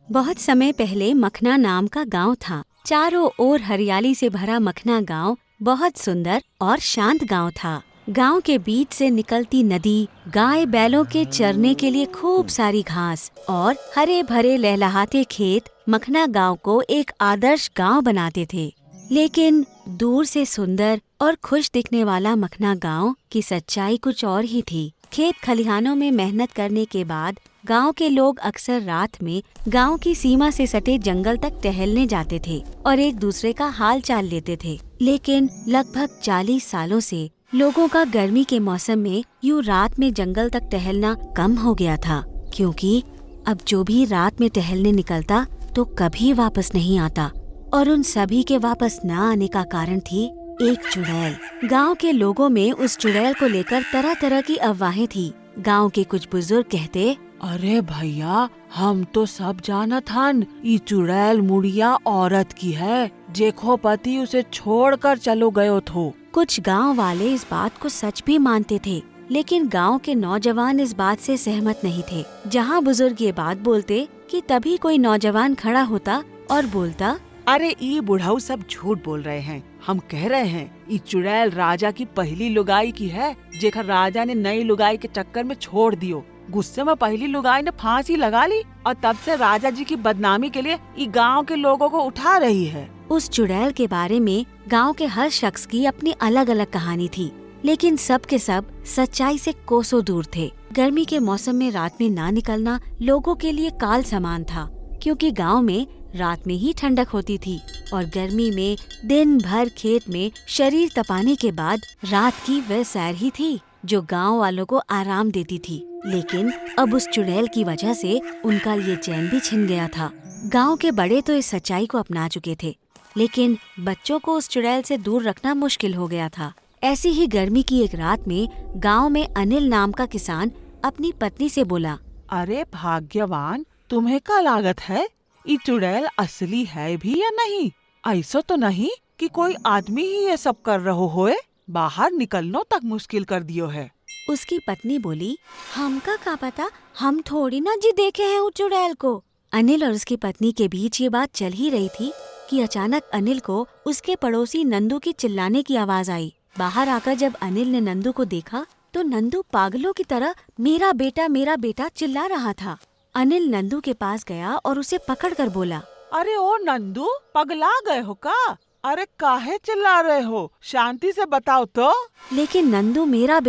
बहुत समय पहले मखना नाम का गांव था। चारों ओर हरियाली से भरा मखना गांव बहुत सुंदर और शांत गांव था। गांव के बीच से निकलती नदी, गाय बैलों के चरने के लिए खूब सारी घास और हरे भरे लहलहाते खेत मखना गांव को एक आदर्श गांव बनाते थे। लेकिन दूर से सुंदर और खुश दिखने वाला मखना गांव की सच्चाई कुछ और ही थी। खेत खलिहानों में मेहनत करने के बाद गांव के लोग अक्सर रात में गांव की सीमा से सटे जंगल तक टहलने जाते थे और एक दूसरे का हाल चाल लेते थे। लेकिन लगभग 40 सालों से लोगों का गर्मी के मौसम में यूं रात में जंगल तक टहलना कम हो गया था, क्योंकि अब जो भी रात में टहलने निकलता तो कभी वापस नहीं आता। और उन सभी के वापस न आने का कारण थी एक चुड़ैल। गांव के लोगों में उस चुड़ैल को लेकर तरह तरह की अफवाहें थी। गांव के कुछ बुजुर्ग कहते, अरे भैया, हम तो सब जानत हन, ई चुड़ैल मुड़िया औरत की है, जेखो पति उसे छोड़कर चलो गयो थो। कुछ गांव वाले इस बात को सच भी मानते थे, लेकिन गांव के नौजवान इस बात से सहमत नहीं थे। जहां बुजुर्ग ये बात बोलते कि तभी कोई नौजवान खड़ा होता और बोलता, अरे ई बुढ़ाऊ सब झूठ बोल रहे हैं। हम कह रहे हैं ई चुड़ैल राजा की पहली लुगाई की है, जेखर राजा ने नई लुगाई के चक्कर में छोड़ दियो। गुस्से में पहली लुगाई ने फांसी लगा ली और तब से राजा जी की बदनामी के लिए ई गांव के लोगों को उठा रही है। उस चुड़ैल के बारे में गांव के हर शख्स की अपनी अलग अलग कहानी थी, लेकिन सब के सब सच्चाई से कोसों दूर थे। गर्मी के मौसम में रात में ना निकलना लोगों के लिए काल समान था, क्योंकि गांव में रात में ही ठंडक होती थी और गर्मी में दिन भर खेत में शरीर तपाने के बाद रात की वह सैर ही थी जो गांव वालों को आराम देती थी। लेकिन अब उस चुड़ैल की वजह से उनका ये चैन भी छिन गया था। गांव के बड़े तो इस सच्चाई को अपना चुके थे, लेकिन बच्चों को उस चुड़ैल से दूर रखना मुश्किल हो गया था। ऐसी ही गर्मी की एक रात में गांव में अनिल नाम का किसान अपनी पत्नी से बोला, अरे भाग्यवान, तुम्हें क्या लागत है? ई चुड़ैल असली है भी या नहीं? ऐसा तो नहीं कि कोई आदमी ही ये सब कर रहो होए? बाहर निकलनो तक मुश्किल कर दियो है। उसकी पत्नी बोली, हमका का पता, हम थोड़ी ना जी देखे हैं उस चुड़ैल को। अनिल और उसकी पत्नी के बीच ये बात चल ही रही थी कि अचानक अनिल को उसके पड़ोसी नंदू की चिल्लाने की आवाज आई। बाहर आकर जब अनिल ने नंदू को देखा तो नंदू पागलों की तरह मेरा बेटा चिल्ला रहा था। अनिल नंदू के पास गया और उसे पकड़कर बोला, अरे ओ नंदू, पगला गए हो का? अरे काहे चिल्ला रहे हो? शांति से बताओ तो। लेकिन नंदू मेरा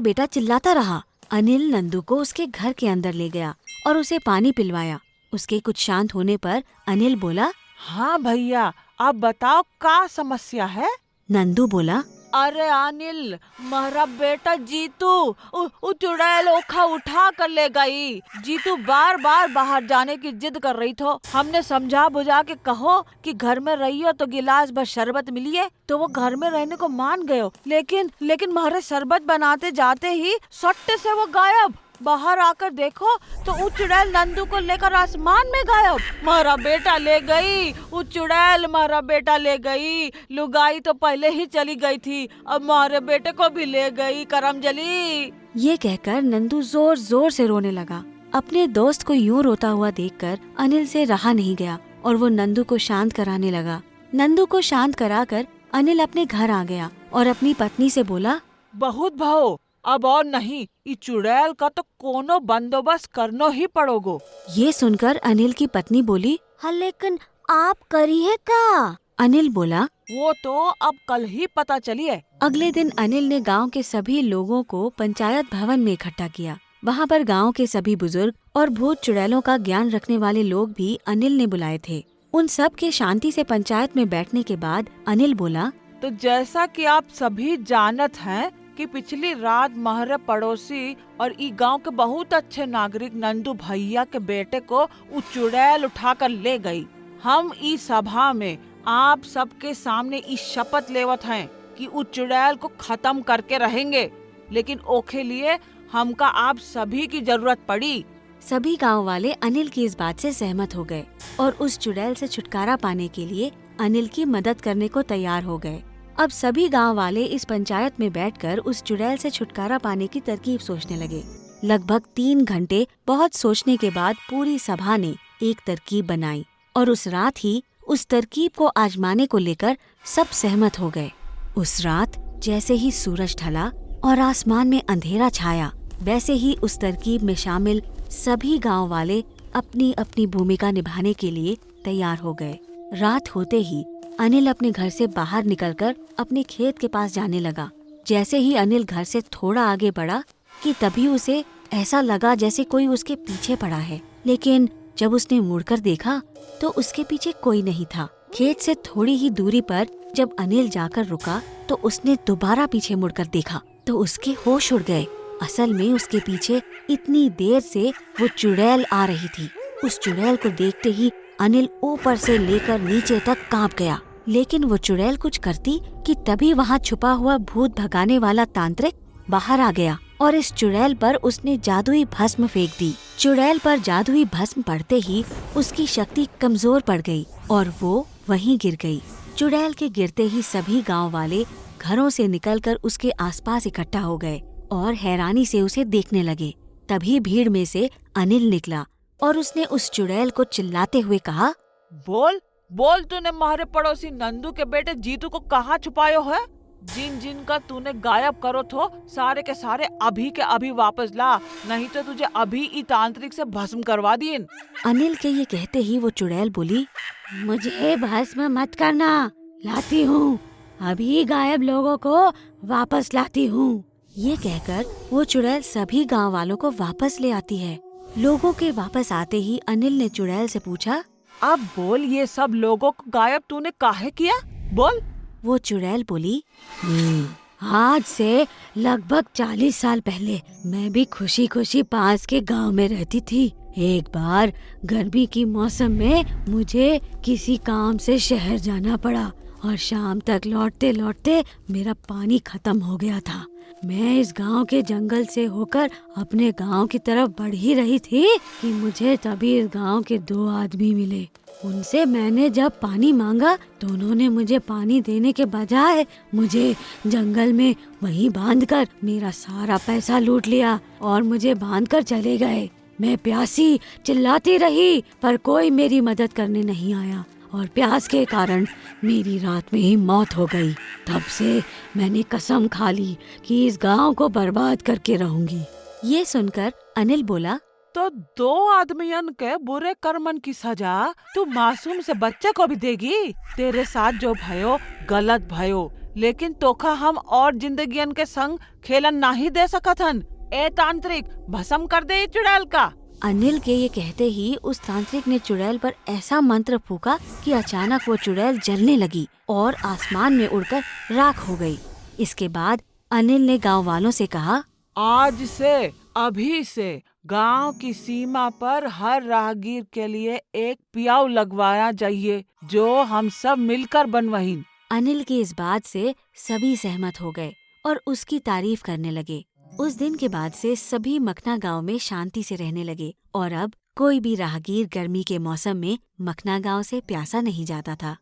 बेटा चिल्लाता रहा। अनिल नंदू को उसके घर के अंदर ले गया और उसे पानी पिलवाया। उसके कुछ शांत होने पर अनिल बोला, हाँ भैया, अब बताओ का समस्या है? नंदू बोला, अरे अनिल, मेरा बेटा जीतू उ चुड़ैल ओखा उठा कर ले गई। जीतू बार बार बाहर जाने की जिद कर रही थो। हमने समझा बुझा के कहो कि घर में रहियो तो गिलास भर शरबत मिलिए, तो वो घर में रहने को मान गयो। लेकिन मारे शरबत बनाते जाते ही सट्टे से वो गायब। बाहर आकर देखो तो वो चुड़ैल नंदू को लेकर आसमान में गायब। मेरा बेटा ले गई, वो चुड़ैल मेरा बेटा ले गई। लुगाई तो पहले ही चली गई थी, अब हमारे बेटे को भी ले गई करमजली। ये कहकर नंदू जोर जोर से रोने लगा। अपने दोस्त को यूं रोता हुआ देखकर अनिल से रहा नहीं गया और वो नंदू को शांत कराने लगा। नंदू को शांत कराकर अनिल अपने घर आ गया और अपनी पत्नी से बोला, बहुत भाव, अब और नहीं, ई चुड़ैल का तो कोनो बंदोबस्त करनो ही पड़ोगो। ये सुनकर अनिल की पत्नी बोली, हाँ लेकिन आप करी है का? अनिल बोला, वो तो अब कल ही पता चली है। अगले दिन अनिल ने गांव के सभी लोगों को पंचायत भवन में इकट्ठा किया। वहाँ पर गांव के सभी बुजुर्ग और भूत चुड़ैलों का ज्ञान रखने वाले लोग भी अनिल ने बुलाए थे। उन सब के शांति से पंचायत में बैठने के बाद अनिल बोला, तो जैसा कि आप सभी जानत हैं कि पिछली रात महरे पड़ोसी और ई गांव के बहुत अच्छे नागरिक नंदू भैया के बेटे को उ चुड़ैल उठाकर ले गई। हम ई सभा में आप सबके सामने ई शपथ लेवत हैं कि उ चुड़ैल को खत्म करके रहेंगे, लेकिन ओखे लिए हमका आप सभी की जरूरत पड़ी। सभी गांव वाले अनिल की इस बात से सहमत हो गए और उस चुड़ैल से छुटकारा पाने के लिए अनिल की मदद करने को तैयार हो गए। अब सभी गांव वाले इस पंचायत में बैठकर उस चुड़ैल से छुटकारा पाने की तरकीब सोचने लगे। लगभग 3 घंटे बहुत सोचने के बाद पूरी सभा ने एक तरकीब बनाई और उस रात ही उस तरकीब को आजमाने को लेकर सब सहमत हो गए। उस रात जैसे ही सूरज ढला और आसमान में अंधेरा छाया, वैसे ही उस तरकीब में शामिल सभी गांव वाले अपनी अपनी भूमिका निभाने के लिए तैयार हो गए। रात होते ही अनिल अपने घर से बाहर निकलकर अपने खेत के पास जाने लगा। जैसे ही अनिल घर से थोड़ा आगे बढ़ा कि तभी उसे ऐसा लगा जैसे कोई उसके पीछे पड़ा है, लेकिन जब उसने मुड़कर देखा तो उसके पीछे कोई नहीं था। खेत से थोड़ी ही दूरी पर जब अनिल जाकर रुका तो उसने दोबारा पीछे मुड़कर देखा तो उसके होश उड़ गए। असल में उसके पीछे इतनी देर से वो चुड़ैल आ रही थी। उस चुड़ैल को देखते ही अनिल ऊपर से लेकर नीचे तक कांप गया, लेकिन वो चुड़ैल कुछ करती कि तभी वहाँ छुपा हुआ भूत भगाने वाला तांत्रिक बाहर आ गया और इस चुड़ैल पर उसने जादुई भस्म फेंक दी। चुड़ैल पर जादुई भस्म पड़ते ही उसकी शक्ति कमजोर पड़ गई और वो वहीं गिर गई। चुड़ैल के गिरते ही सभी गांव वाले घरों से निकलकर उसके आसपास इकट्ठा हो गए और हैरानी से उसे देखने लगे। तभी भीड़ में से अनिल निकला और उसने उस चुड़ैल को चिल्लाते हुए कहा, बोल बोल, तूने हमारे पड़ोसी नंदू के बेटे जीतू को कहाँ छुपायो है? जिन जिन का तूने गायब करो थो सारे के सारे अभी के अभी वापस ला, नहीं तो तुझे अभी ई तांत्रिक से भस्म करवा दिए। अनिल के ये कहते ही वो चुड़ैल बोली, मुझे भस्म मत करना, लाती हूँ, अभी गायब लोगों को वापस लाती हूँ। ये कहकर वो चुड़ैल सभी गांव वालों को वापस ले आती है। लोगों के वापस आते ही अनिल ने चुड़ैल से पूछा, अब बोल, ये सब लोगों को गायब तूने काहे किया? बोल। वो चुड़ैल बोली, आज से लगभग 40 साल पहले मैं भी खुशी खुशी पास के गांव में रहती थी। एक बार गर्मी की मौसम में मुझे किसी काम से शहर जाना पड़ा और शाम तक लौटते लौटते मेरा पानी खत्म हो गया था। मैं इस गांव के जंगल से होकर अपने गांव की तरफ बढ़ ही रही थी कि मुझे तभी इस गांव के 2 आदमी मिले। उनसे मैंने जब पानी मांगा तो उन्होंने मुझे पानी देने के बजाय मुझे जंगल में वहीं बांधकर मेरा सारा पैसा लूट लिया और मुझे बांधकर चले गए। मैं प्यासी चिल्लाती रही पर कोई मेरी मदद करने नहीं आया और प्यास के कारण मेरी रात में ही मौत हो गई। तब से मैंने कसम खा ली कि इस गांव को बर्बाद करके रहूंगी। ये सुनकर अनिल बोला, तो 2 आदमियन के बुरे कर्मन की सजा तू मासूम से बच्चे को भी देगी? तेरे साथ जो भयो गलत भयो, लेकिन तोखा हम और जिंदगियन के संग खेलन नहीं दे सकथन। ए तांत्रिक, भस्म कर दे चुड़ैल का। अनिल के ये कहते ही उस तांत्रिक ने चुड़ैल पर ऐसा मंत्र फूका कि अचानक वो चुड़ैल जलने लगी और आसमान में उड़कर राख हो गई। इसके बाद अनिल ने गांव वालों से कहा, आज से अभी से गांव की सीमा पर हर राहगीर के लिए एक पियाऊ लगवाना चाहिए, जो हम सब मिलकर बनवाइन। अनिल की इस बात से सभी सहमत हो गए और उसकी तारीफ करने लगे। उस दिन के बाद से सभी मखना गांव में शांति से रहने लगे और अब कोई भी राहगीर गर्मी के मौसम में मखना गांव से प्यासा नहीं जाता था।